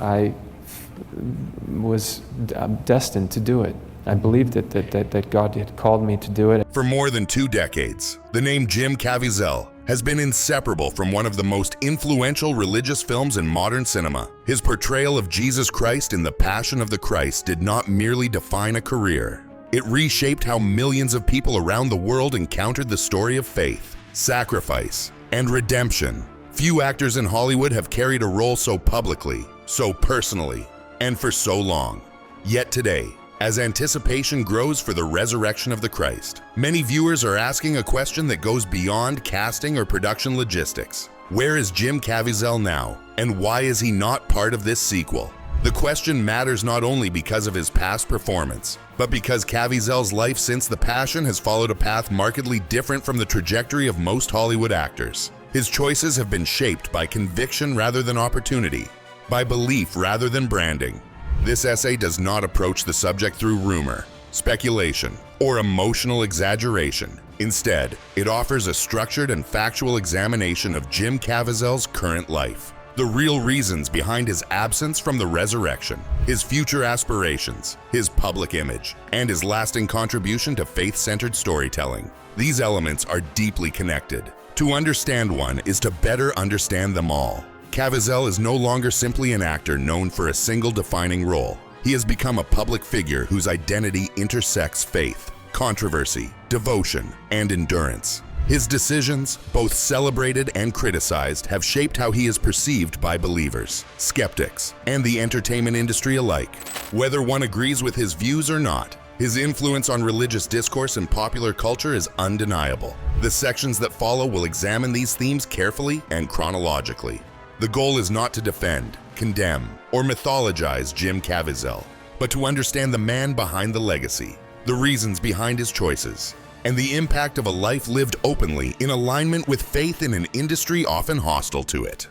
I was destined to do it. I believed that God had called me to do it. For more than 2 decades, the name Jim Caviezel has been inseparable from one of the most influential religious films in modern cinema. His portrayal of Jesus Christ in The Passion of the Christ did not merely define a career. It reshaped how millions of people around the world encountered the story of faith, sacrifice, and redemption. Few actors in Hollywood have carried a role so publicly, so personally, and for so long. Yet today, as anticipation grows for the resurrection of the Christ, many viewers are asking a question that goes beyond casting or production logistics. Where is Jim Caviezel now, and why is he not part of this sequel? The question matters not only because of his past performance, but because Caviezel's life since The Passion has followed a path markedly different from the trajectory of most Hollywood actors. His choices have been shaped by conviction rather than opportunity, by belief rather than branding. This essay does not approach the subject through rumor, speculation, or emotional exaggeration. Instead, it offers a structured and factual examination of Jim Caviezel's current life, the real reasons behind his absence from the resurrection, his future aspirations, his public image, and his lasting contribution to faith-centered storytelling. These elements are deeply connected. To understand one is to better understand them all. Caviezel is no longer simply an actor known for a single defining role. He has become a public figure whose identity intersects faith, controversy, devotion, and endurance. His decisions, both celebrated and criticized, have shaped how he is perceived by believers, skeptics, and the entertainment industry alike. Whether one agrees with his views or not, his influence on religious discourse and popular culture is undeniable. The sections that follow will examine these themes carefully and chronologically. The goal is not to defend, condemn, or mythologize Jim Caviezel, but to understand the man behind the legacy, the reasons behind his choices, and the impact of a life lived openly in alignment with faith in an industry often hostile to it.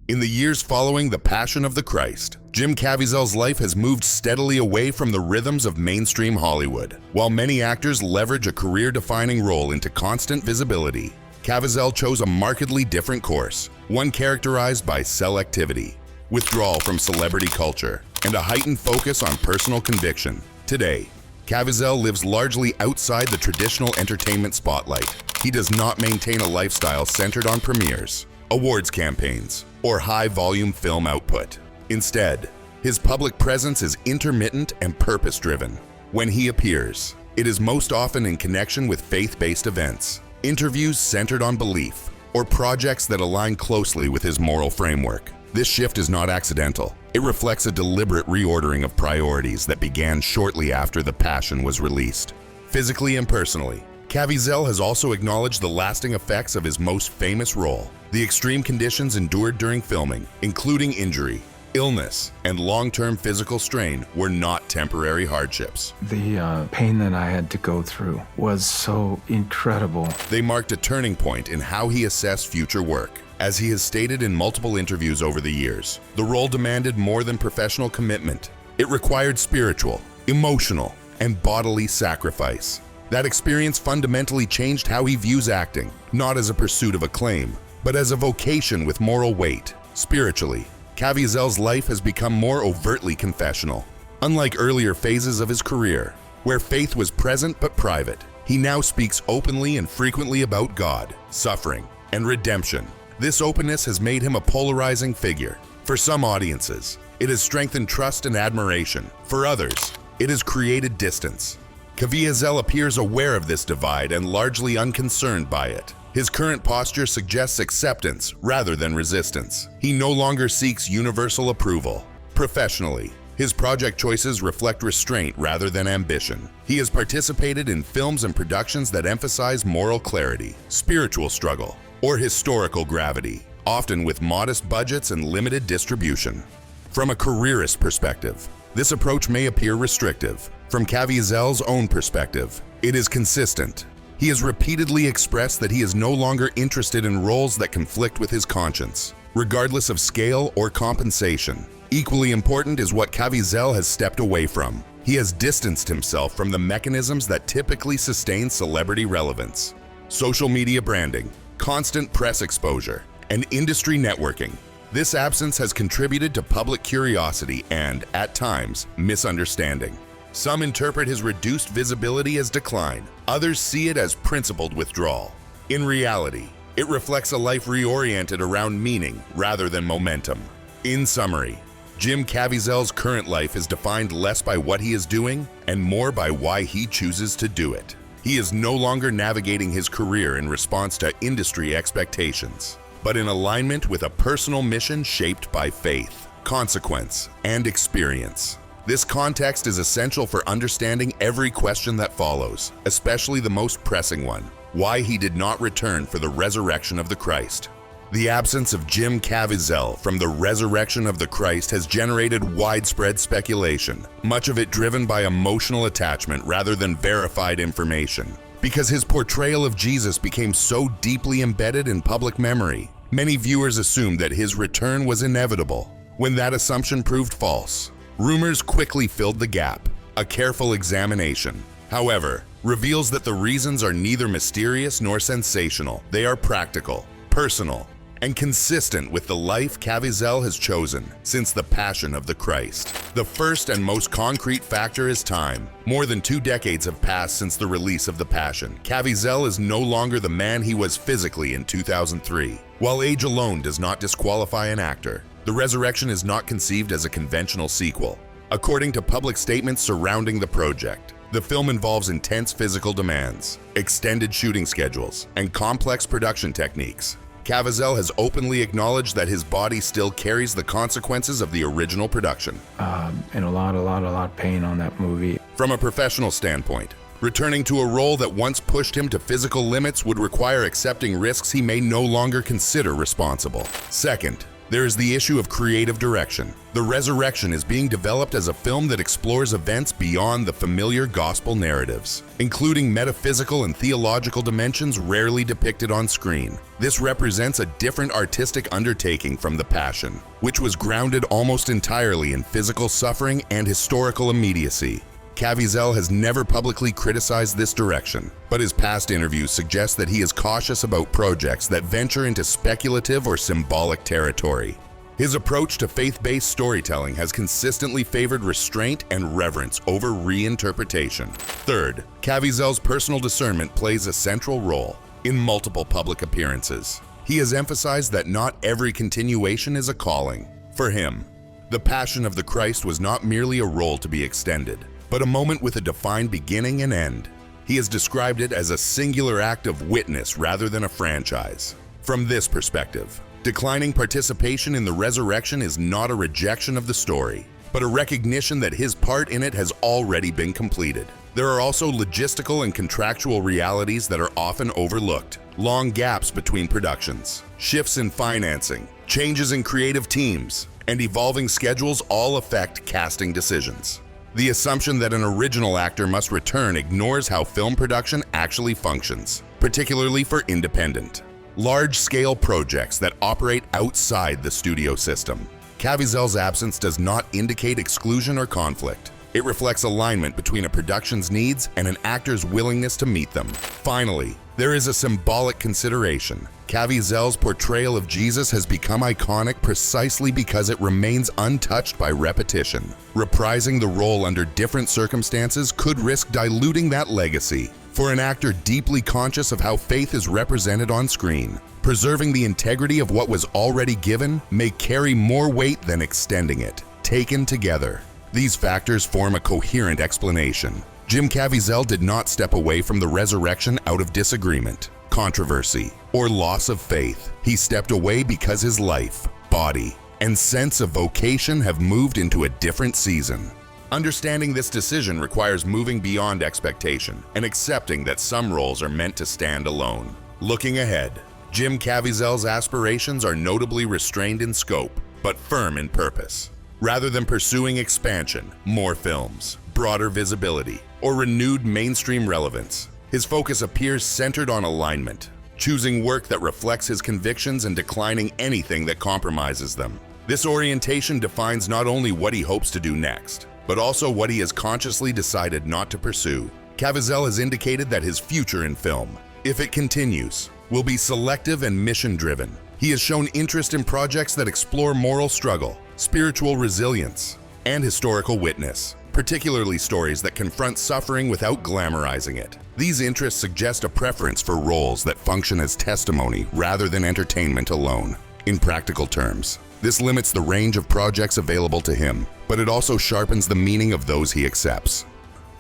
In the years following The Passion of the Christ, Jim Caviezel's life has moved steadily away from the rhythms of mainstream Hollywood. While many actors leverage a career-defining role into constant visibility, Caviezel chose a markedly different course, one characterized by selectivity, withdrawal from celebrity culture, and a heightened focus on personal conviction. Today, Caviezel lives largely outside the traditional entertainment spotlight. He does not maintain a lifestyle centered on premieres, awards campaigns, or high-volume film output. Instead, his public presence is intermittent and purpose-driven. When he appears, it is most often in connection with faith-based events, interviews centered on belief, or projects that align closely with his moral framework. This shift is not accidental. It reflects a deliberate reordering of priorities that began shortly after The Passion was released. Physically and personally, Caviezel has also acknowledged the lasting effects of his most famous role. The extreme conditions endured during filming, including injury, illness, and long-term physical strain, were not temporary hardships. The pain that I had to go through was so incredible. They marked a turning point in how he assessed future work. As he has stated in multiple interviews over the years, the role demanded more than professional commitment. It required spiritual, emotional, and bodily sacrifice. That experience fundamentally changed how he views acting, not as a pursuit of acclaim, but as a vocation with moral weight. Spiritually, Caviezel's life has become more overtly confessional. Unlike earlier phases of his career, where faith was present but private, he now speaks openly and frequently about God, suffering, and redemption. This openness has made him a polarizing figure. For some audiences, it has strengthened trust and admiration. For others, it has created distance. Caviezel appears aware of this divide and largely unconcerned by it. His current posture suggests acceptance rather than resistance. He no longer seeks universal approval. Professionally, his project choices reflect restraint rather than ambition. He has participated in films and productions that emphasize moral clarity, spiritual struggle, or historical gravity, often with modest budgets and limited distribution. From a careerist perspective, this approach may appear restrictive. From Caviezel's own perspective, it is consistent. He has repeatedly expressed that he is no longer interested in roles that conflict with his conscience, regardless of scale or compensation. Equally important is what Caviezel has stepped away from. He has distanced himself from the mechanisms that typically sustain celebrity relevance. Social media branding, constant press exposure, and industry networking. This absence has contributed to public curiosity and, at times, misunderstanding. Some interpret his reduced visibility as decline. Others see it as principled withdrawal. In reality, it reflects a life reoriented around meaning rather than momentum. In summary, Jim Caviezel's current life is defined less by what he is doing and more by why he chooses to do it. He is no longer navigating his career in response to industry expectations, but in alignment with a personal mission shaped by faith, consequence, and experience. This context is essential for understanding every question that follows, especially the most pressing one: why he did not return for the resurrection of the Christ. The absence of Jim Caviezel from the resurrection of the Christ has generated widespread speculation, much of it driven by emotional attachment rather than verified information. Because his portrayal of Jesus became so deeply embedded in public memory, many viewers assumed that his return was inevitable. When that assumption proved false, rumors quickly filled the gap. A careful examination, however, reveals that the reasons are neither mysterious nor sensational. They are practical, personal, and consistent with the life Caviezel has chosen since the Passion of the Christ. The first and most concrete factor is time. More than 2 decades have passed since the release of The Passion. Caviezel is no longer the man he was physically in 2003. While age alone does not disqualify an actor, the resurrection is not conceived as a conventional sequel. According to public statements surrounding the project, the film involves intense physical demands, extended shooting schedules, and complex production techniques. Caviezel has openly acknowledged that his body still carries the consequences of the original production. And a lot of pain on that movie. From a professional standpoint, returning to a role that once pushed him to physical limits would require accepting risks he may no longer consider responsible. Second, there is the issue of creative direction. The Resurrection is being developed as a film that explores events beyond the familiar gospel narratives, including metaphysical and theological dimensions rarely depicted on screen. This represents a different artistic undertaking from The Passion, which was grounded almost entirely in physical suffering and historical immediacy. Caviezel has never publicly criticized this direction, but his past interviews suggest that he is cautious about projects that venture into speculative or symbolic territory. His approach to faith-based storytelling has consistently favored restraint and reverence over reinterpretation. Third, Caviezel's personal discernment plays a central role. In multiple public appearances, he has emphasized that not every continuation is a calling. For him, the Passion of the Christ was not merely a role to be extended, but a moment with a defined beginning and end. He has described it as a singular act of witness rather than a franchise. From this perspective, declining participation in the resurrection is not a rejection of the story, but a recognition that his part in it has already been completed. There are also logistical and contractual realities that are often overlooked. Long gaps between productions, shifts in financing, changes in creative teams, and evolving schedules all affect casting decisions. The assumption that an original actor must return ignores how film production actually functions, particularly for independent, large-scale projects that operate outside the studio system. Caviezel's absence does not indicate exclusion or conflict. It reflects alignment between a production's needs and an actor's willingness to meet them. Finally, there is a symbolic consideration. Caviezel's portrayal of Jesus has become iconic precisely because it remains untouched by repetition. Reprising the role under different circumstances could risk diluting that legacy. For an actor deeply conscious of how faith is represented on screen, preserving the integrity of what was already given may carry more weight than extending it. Taken together, these factors form a coherent explanation. Jim Caviezel did not step away from the resurrection out of disagreement, controversy, or loss of faith. He stepped away because his life, body, and sense of vocation have moved into a different season. Understanding this decision requires moving beyond expectation and accepting that some roles are meant to stand alone. Looking ahead, Jim Caviezel's aspirations are notably restrained in scope, but firm in purpose. Rather than pursuing expansion, more films, broader visibility, or renewed mainstream relevance, his focus appears centered on alignment, choosing work that reflects his convictions and declining anything that compromises them. This orientation defines not only what he hopes to do next, but also what he has consciously decided not to pursue. Caviezel has indicated that his future in film, if it continues, will be selective and mission-driven. He has shown interest in projects that explore moral struggle, spiritual resilience, and historical witness, particularly stories that confront suffering without glamorizing it. These interests suggest a preference for roles that function as testimony rather than entertainment alone. In practical terms, this limits the range of projects available to him, but it also sharpens the meaning of those he accepts.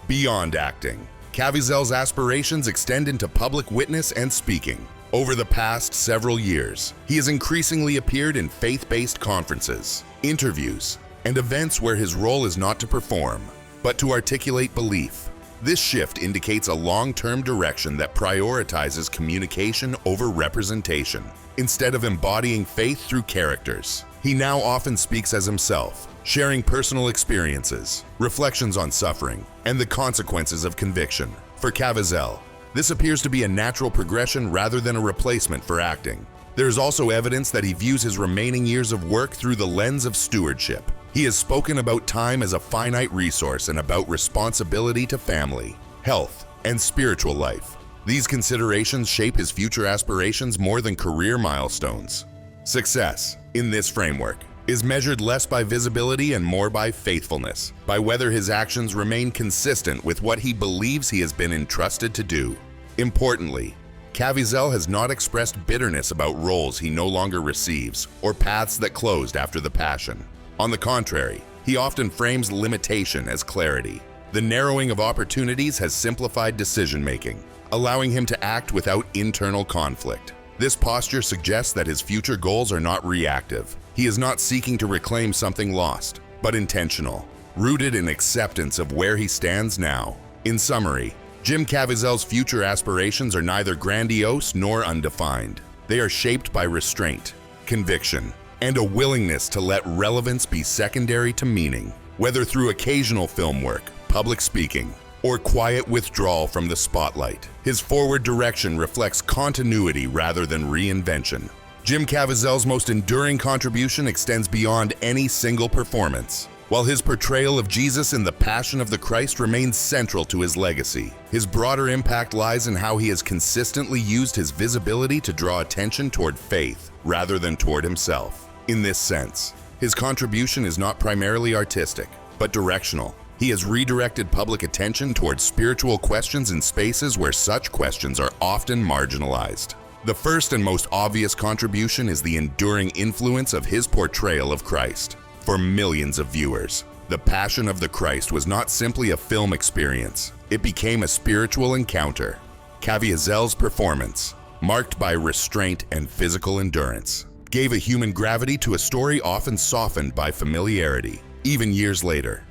Beyond acting, Caviezel's aspirations extend into public witness and speaking. Over the past several years, he has increasingly appeared in faith-based conferences, interviews, and events where his role is not to perform, but to articulate belief. This shift indicates a long-term direction that prioritizes communication over representation. Instead of embodying faith through characters, he now often speaks as himself, sharing personal experiences, reflections on suffering, and the consequences of conviction. For Caviezel, this appears to be a natural progression rather than a replacement for acting. There is also evidence that he views his remaining years of work through the lens of stewardship. He has spoken about time as a finite resource and about responsibility to family, health, and spiritual life. These considerations shape his future aspirations more than career milestones. Success, in this framework, is measured less by visibility and more by faithfulness, by whether his actions remain consistent with what he believes he has been entrusted to do. Importantly, Caviezel has not expressed bitterness about roles he no longer receives or paths that closed after the Passion. On the contrary, he often frames limitation as clarity. The narrowing of opportunities has simplified decision-making, allowing him to act without internal conflict. This posture suggests that his future goals are not reactive. He is not seeking to reclaim something lost, but intentional, rooted in acceptance of where he stands now. In summary, Jim Caviezel's future aspirations are neither grandiose nor undefined. They are shaped by restraint, conviction, and a willingness to let relevance be secondary to meaning. Whether through occasional film work, public speaking, or quiet withdrawal from the spotlight, his forward direction reflects continuity rather than reinvention. Jim Caviezel's most enduring contribution extends beyond any single performance. While his portrayal of Jesus in The Passion of the Christ remains central to his legacy, his broader impact lies in how he has consistently used his visibility to draw attention toward faith rather than toward himself. In this sense, his contribution is not primarily artistic, but directional. He has redirected public attention towards spiritual questions in spaces where such questions are often marginalized. The first and most obvious contribution is the enduring influence of his portrayal of Christ. For millions of viewers, The Passion of the Christ was not simply a film experience. It became a spiritual encounter. Caviezel's performance, marked by restraint and physical endurance, gave a human gravity to a story often softened by familiarity, even years later.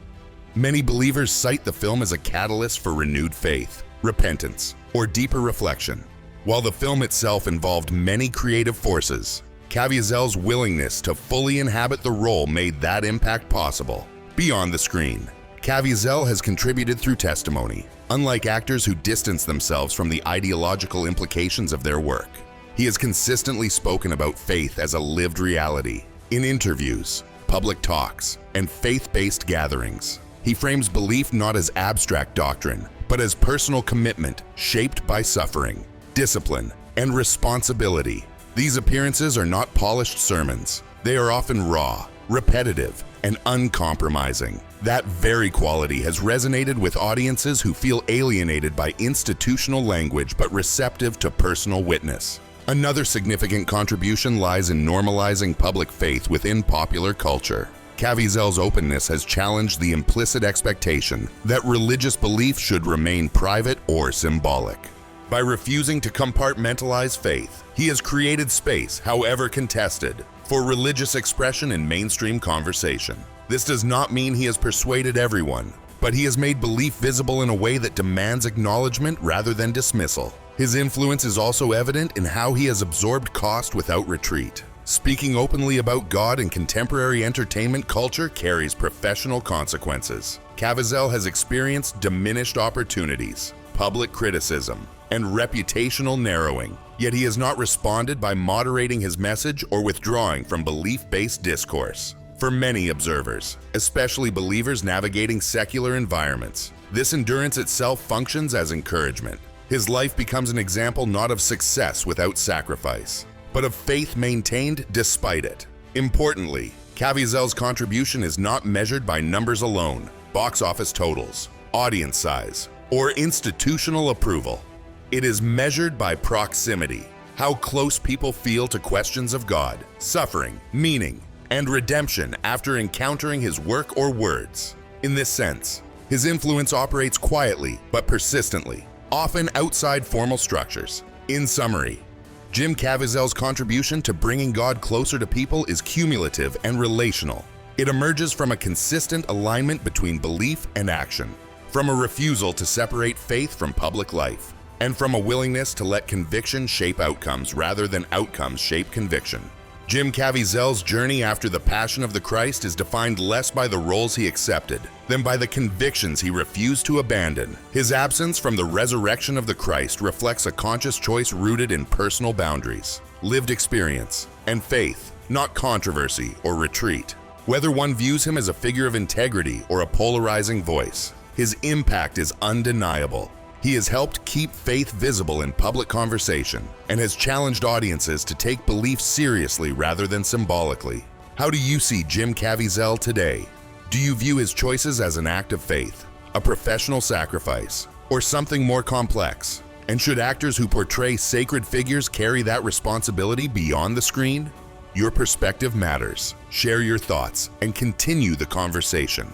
Many believers cite the film as a catalyst for renewed faith, repentance, or deeper reflection. While the film itself involved many creative forces, Caviezel's willingness to fully inhabit the role made that impact possible. Beyond the screen, Caviezel has contributed through testimony, unlike actors who distance themselves from the ideological implications of their work. He has consistently spoken about faith as a lived reality. In interviews, public talks, and faith-based gatherings, he frames belief not as abstract doctrine, but as personal commitment shaped by suffering, discipline, and responsibility. These appearances are not polished sermons. They are often raw, repetitive, and uncompromising. That very quality has resonated with audiences who feel alienated by institutional language but receptive to personal witness. Another significant contribution lies in normalizing public faith within popular culture. Caviezel's openness has challenged the implicit expectation that religious belief should remain private or symbolic. By refusing to compartmentalize faith, he has created space, however contested, for religious expression in mainstream conversation. This does not mean he has persuaded everyone, but he has made belief visible in a way that demands acknowledgement rather than dismissal. His influence is also evident in how he has absorbed cost without retreat. Speaking openly about God in contemporary entertainment culture carries professional consequences. Caviezel has experienced diminished opportunities, public criticism, and reputational narrowing, yet he has not responded by moderating his message or withdrawing from belief-based discourse. For many observers, especially believers navigating secular environments, this endurance itself functions as encouragement. His life becomes an example not of success without sacrifice, but of faith maintained despite it. Importantly, Caviezel's contribution is not measured by numbers alone, box office totals, audience size, or institutional approval. It is measured by proximity, how close people feel to questions of God, suffering, meaning, and redemption after encountering his work or words. In this sense, his influence operates quietly but persistently, often outside formal structures. In summary, Jim Caviezel's contribution to bringing God closer to people is cumulative and relational. It emerges from a consistent alignment between belief and action, from a refusal to separate faith from public life, and from a willingness to let conviction shape outcomes rather than outcomes shape conviction. Jim Caviezel's journey after the Passion of the Christ is defined less by the roles he accepted than by the convictions he refused to abandon. His absence from the resurrection of the Christ reflects a conscious choice rooted in personal boundaries, lived experience, and faith, not controversy or retreat. Whether one views him as a figure of integrity or a polarizing voice, his impact is undeniable. He has helped keep faith visible in public conversation and has challenged audiences to take belief seriously rather than symbolically. How do you see Jim Caviezel today? Do you view his choices as an act of faith, a professional sacrifice, or something more complex? And should actors who portray sacred figures carry that responsibility beyond the screen? Your perspective matters. Share your thoughts and continue the conversation.